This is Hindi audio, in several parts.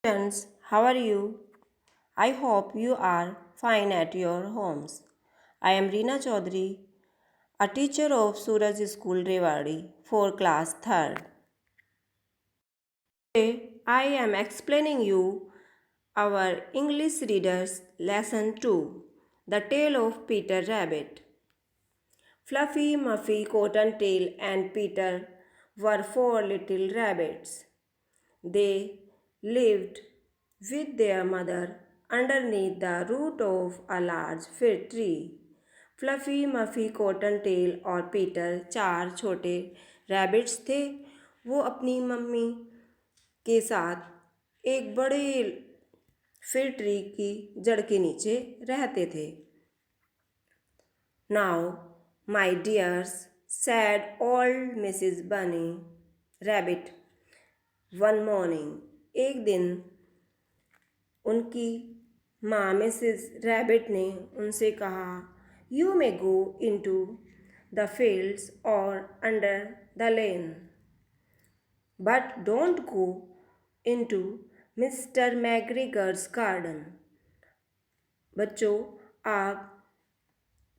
Friends, how are you? I hope you are fine at your homes. I am Reena Chaudhary, a teacher of Suraj School Rewari for class 3rd. Today I am explaining you our English readers lesson 2, The Tale of Peter Rabbit. Fluffy, Muffy, Cottontail and Peter were four little rabbits. They lived with their mother underneath the root of a large fir tree. Fluffy, Muffy, Cottontail और पीटर चार छोटे रैबिट्स थे। वो अपनी मम्मी के साथ एक बड़े फिर ट्री की जड़ के नीचे रहते थे। Now my dears said old Mrs Bunny Rabbit one morning. एक दिन उनकी माँ मिसेस रैबिट ने उनसे कहा, you may go into the fields और under the lane, but don't go into Mr McGregor's garden. बच्चों, आप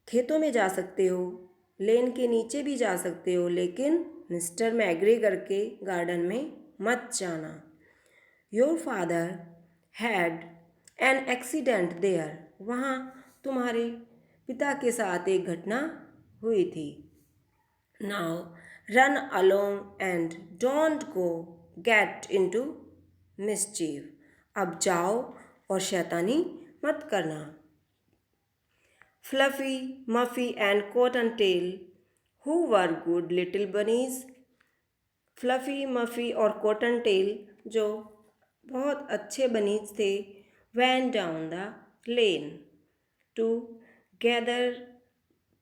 खेतों में जा सकते हो, लेन के नीचे भी जा सकते हो, लेकिन मिस्टर मैग्रीगर के गार्डन में मत जाना। Your father had an accident there. वहाँ तुम्हारे पिता के साथ एक घटना हुई थी। Now run along and don't go get into mischief. अब जाओ और शैतानी मत करना। Fluffy, Muffy and Cottontail who were good little bunnies. Fluffy, Muffy और कॉटनटेल जो बहुत अच्छे बनीज थे, went down the lane to gather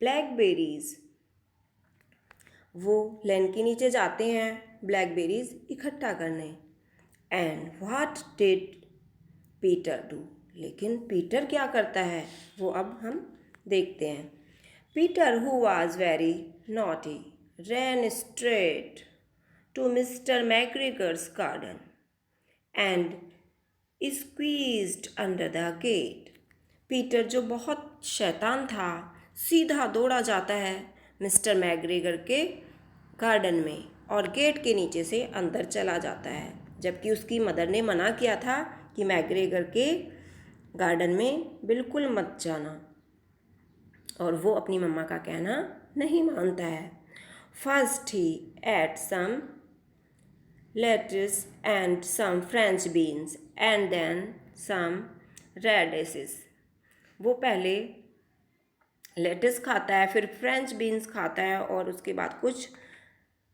blackberries। वो लेन के नीचे जाते हैं ब्लैकबेरीज इकट्ठा करने। And what did Peter do. लेकिन पीटर क्या करता है वो अब हम देखते हैं। Peter who was very naughty ran straight to Mr. McGregor's garden and squeezed under the gate। Peter जो बहुत शैतान था सीधा दौड़ा जाता है मिस्टर मैग्रेगर के गार्डन में और गेट के नीचे से अंदर चला जाता है, जबकि उसकी मदर ने मना किया था कि मैग्रेगर के गार्डन में बिल्कुल मत जाना, और वो अपनी मम्मा का कहना नहीं मानता है। फर्स्ट ही ate some lettuce and some French beans and then some radishes। वो पहले लेटिस खाता है, फिर फ्रेंच बीन्स खाता है और उसके बाद कुछ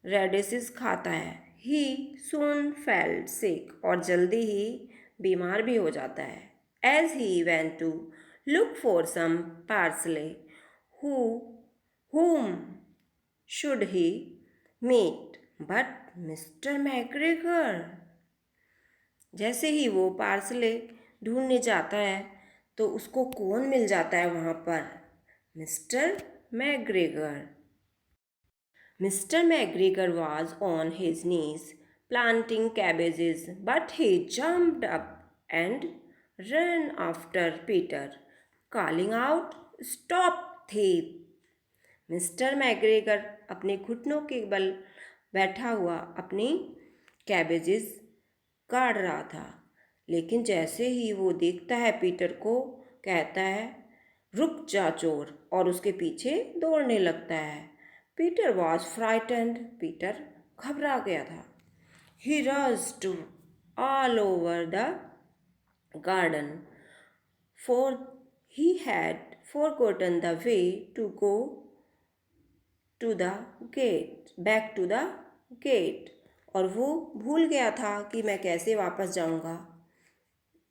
रेडिसेस खाता है। ही soon felt sick और जल्दी ही बीमार भी हो जाता है। As he went to look for some parsley, whom should he meet but mister McGregor. जैसे ही वो पार्सले ढूंढने जाता है तो उसको कौन मिल जाता है वहाँ पर? Mister McGregor. Mister McGregor was on his knees planting cabbages, but he jumped up and ran after Peter, calling out, "Stop thief!" Mister McGregor अपने घुटनों के बल बैठा हुआ अपनी कैबेजेस काट रहा था, लेकिन जैसे ही वो देखता है पीटर को, कहता है, रुक जा चोर, और उसके पीछे दौड़ने लगता है। Peter was frightened. पीटर घबरा गया था। He rushed all over the garden for he had forgotten the way to go to the gate back to the gate. और वो भूल गया था कि मैं कैसे वापस जाऊंगा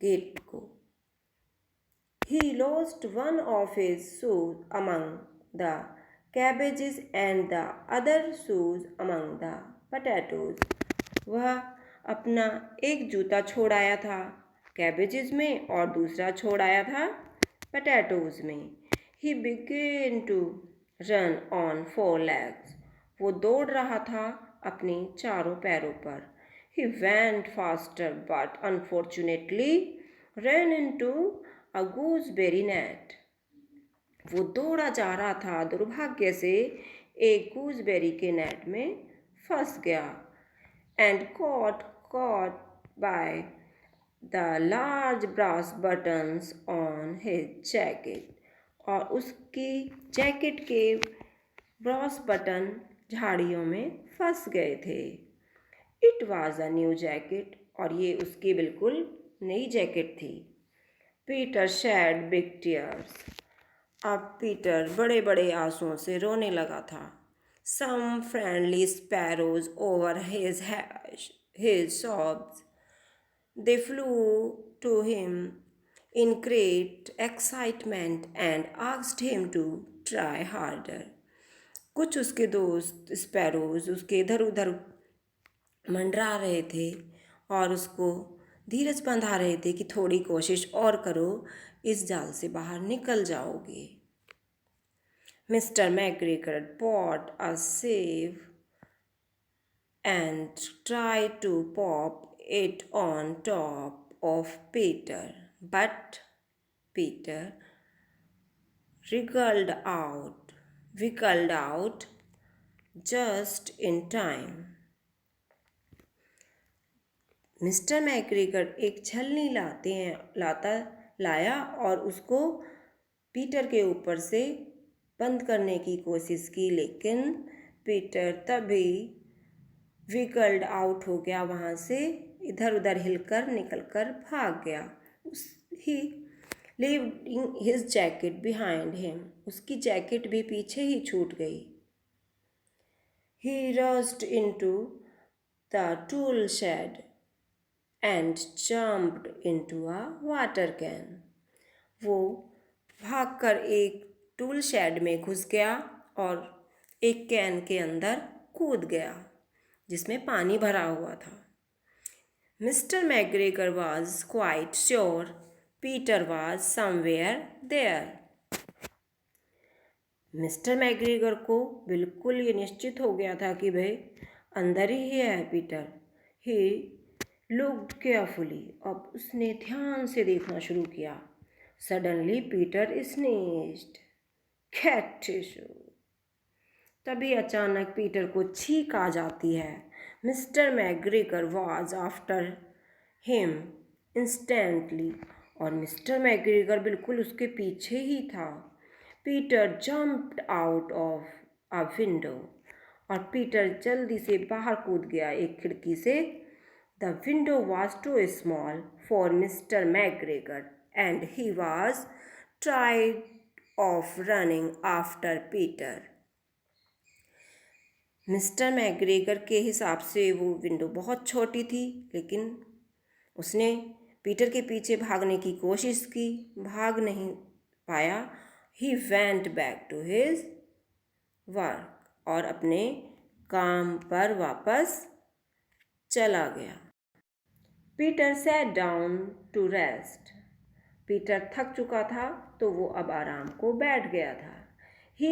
गेट को। He lost one of his shoes among the cabbages and the other shoes among the potatoes। वह अपना एक जूता छोड़ आया था कैबेजेस में और दूसरा छोड़ आया था पोटैटोज में। ही began to run on four legs। वो दौड़ रहा था अपने चारों पैरों पर। He went faster but unfortunately ran into a gooseberry net. वो दौड़ा जा रहा था, दुर्भाग्य से एक गूसबेरी के नेट में फंस गया. And caught by the large brass buttons on his jacket. और उसकी जैकेट के ब्रॉस बटन झाड़ियों में फंस गए थे. It was a new jacket. और ये उसकी बिल्कुल नई जैकेट थी. Peter shed big tears. अब पीटर बड़े बड़े आंसुओं से रोने लगा था. Some friendly sparrows over his sobs. They flew to him in great excitement and asked him to try harder. कुछ उसके दोस्त स्पैरोज उसके इधर उधर मंडरा रहे थे और उसको धीरज बंधा रहे थे कि थोड़ी कोशिश और करो, इस जाल से बाहर निकल जाओगे. Mister McGregor bought a sieve and tried to pop it on top of Peter, but Peter wiggled out just in time. Mister McGregor एक छलनी लाया और उसको पीटर के ऊपर से बंद करने की कोशिश की, लेकिन पीटर तभी विगल्ड आउट हो गया. वहाँ से इधर उधर हिलकर निकलकर भाग गया. ही leaving his jacket behind him. उसकी जैकेट भी पीछे ही छूट गई. He rushed into the tool shed and jumped into a water can. वो भागकर एक टूल शेड में घुस गया और एक कैन के अंदर कूद गया जिसमें पानी भरा हुआ था. Mister McGregor was quite sure Peter was somewhere there. Mister McGregor को बिल्कुल ये निश्चित हो गया था कि भाई अंदर ही है पीटर. ही looked carefully. अब उसने ध्यान से देखना शुरू किया. Suddenly Peter sneezed. Cat tissue. तभी अचानक पीटर को छींक आ जाती है. Mister McGregor was after him instantly. और मिस्टर मैकग्रेगर बिल्कुल उसके पीछे ही था. Peter jumped out of a window. और पीटर जल्दी से बाहर कूद गया एक खिड़की से. The window was too small for Mr. McGregor and he was tired of running after Peter. Mister McGregor के हिसाब से वो विंडो बहुत छोटी थी, लेकिन उसने पीटर के पीछे भागने की कोशिश की, भाग नहीं पाया. He went back to his work. और अपने काम पर वापस चला गया. Peter sat down to rest. Peter थक चुका था तो वो अब आराम को बैठ गया था. He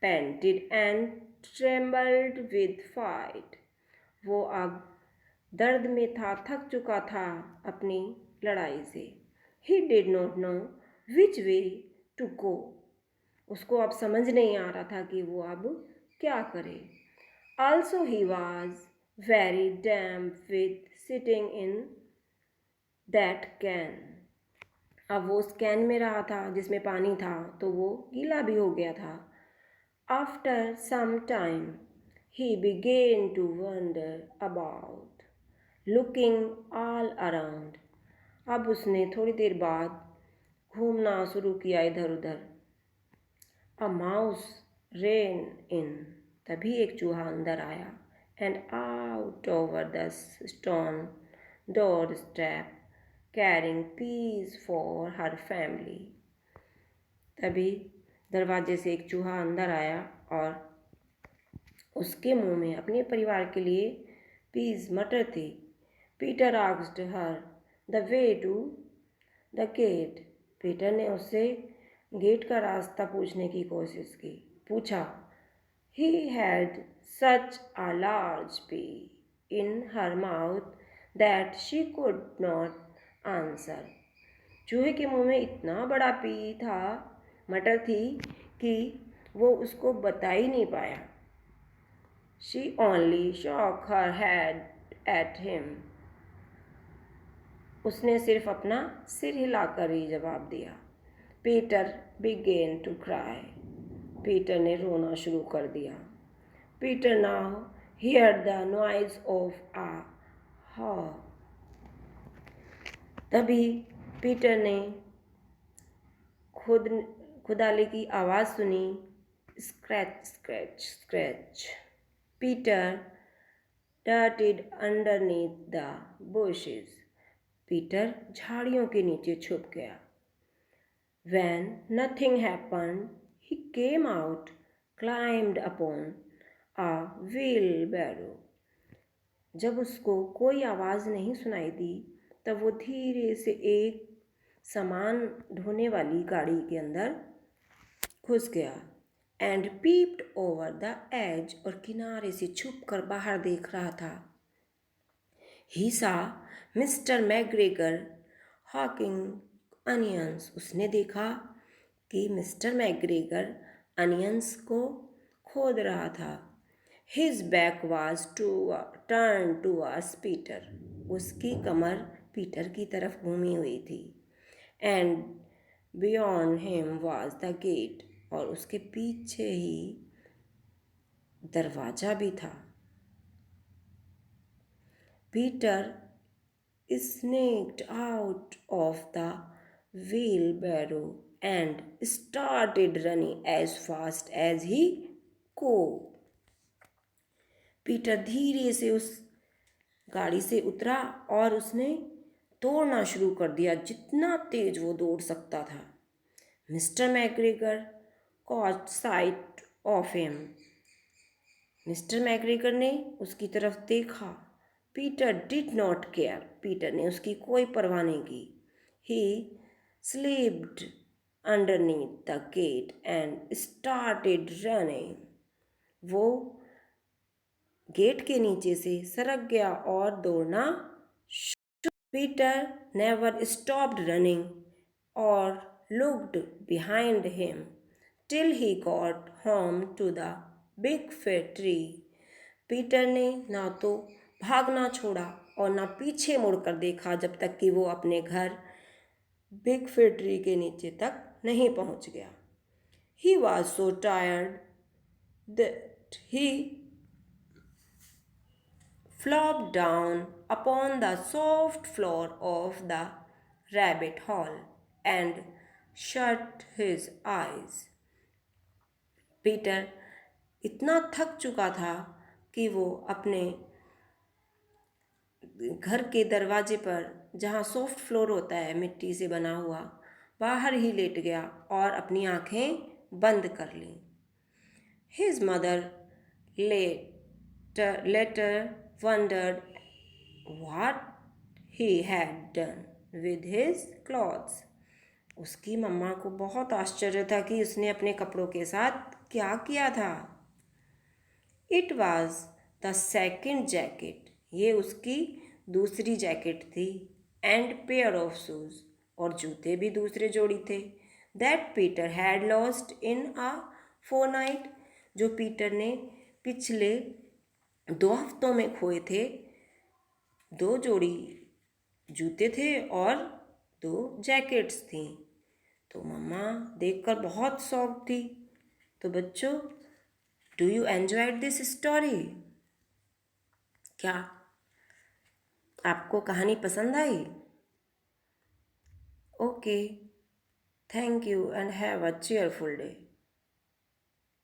panted and trembled with fright. वो अब दर्द में था, थक चुका था अपनी लड़ाई से. He did not know which way to go. उसको अब समझ नहीं आ रहा था कि वो अब क्या करे. Also he was very damp with sitting in that can. अब वो उस कैन में रहा था जिसमें पानी था, तो वो गीला भी हो गया था. After some time he began to wander about, looking all around. अब उसने थोड़ी देर बाद घूमना शुरू किया इधर उधर. A mouse ran in. तभी एक चूहा अंदर आया. And out over the stone doorstep, carrying peas for her family. तभी दरवाजे से एक चूहा अंदर आया और उसके मुंह में अपने परिवार के लिए पीस मटर थे. Peter asked her the way to the gate. Peter ने उससे गेट का रास्ता पूछने की कोशिश की. पूछा. He had such a large pea. in her mouth that she could not answer. चूहे के मुंह में इतना बड़ा पी था, मटर थी कि वो उसको बता ही नहीं पाया. She only shook her head at him. उसने सिर्फ अपना सिर हिलाकर ही जवाब दिया. Peter began to cry. Peter ने रोना शुरू कर दिया. Peter now heard the noise of a haw. तभी पीटर ने खुदाले की आवाज़ सुनी. Scratch scratch scratch. Peter darted underneath the bushes. Peter झाड़ियों के नीचे छुप गया. When nothing happened, he came out, climbed upon a wheelbarrow. जब उसको कोई आवाज़ नहीं सुनाई दी, तब वो धीरे से एक सामान ढोने वाली गाड़ी के अंदर घुस गया. And peeped over the edge, और किनारे से छुप कर बाहर देख रहा था. ही सा मिस्टर मैग्रेगर हॉकिंग अनियंस. उसने देखा कि मिस्टर मैग्रेगर अनियंस को खोद रहा था. His back was turn towards Peter. उसकी कमर पीटर की तरफ घूमी हुई थी. And beyond him was the gate. और उसके पीछे ही दरवाज़ा भी था. Peter sneaked out of the wheelbarrow and started running as fast as he could. Peter धीरे से उस गाड़ी से उतरा और उसने दौड़ना शुरू कर दिया जितना तेज वो दौड़ सकता था. Mister McGregor caught sight of him. Mister McGregor ने उसकी तरफ देखा. Peter did not care. Peter ने उसकी कोई परवाह नहीं की. ही slipped underneath the gate and started running. वो गेट के नीचे से सरक गया और दौड़ना. Peter never stopped running or looked behind him till he got home to the big fir tree. Peter ने ना तो भागना छोड़ा और ना पीछे मुड़कर देखा जब तक कि वो अपने घर बिग फिर ट्री के नीचे तक नहीं पहुंच गया. He was so tired that he flopped down upon the soft floor of the rabbit hole and shut his eyes. Peter इतना थक चुका था कि वो अपने घर के दरवाजे पर, जहाँ सॉफ्ट फ्लोर होता है मिट्टी से बना हुआ, बाहर ही लेट गया और अपनी आँखें बंद कर लीं. His mother later wondered what he had done with his clothes. उसकी मम्मा को बहुत आश्चर्य था कि उसने अपने कपड़ों के साथ क्या किया था. It was the second jacket. ये उसकी दूसरी जैकेट थी. एंड पेयर ऑफ शूज़, और जूते भी दूसरे जोड़ी थे. That Peter had lost in a fortnight. जो पीटर ने पिछले 2 हफ्तों में खोए थे. 2 जोड़ी जूते थे और 2 जैकेट्स थी. तो मम्मा देखकर बहुत शॉक थी. तो बच्चों, do you enjoyed this story? क्या आपको कहानी पसंद आई? Okay, thank you and have a cheerful day.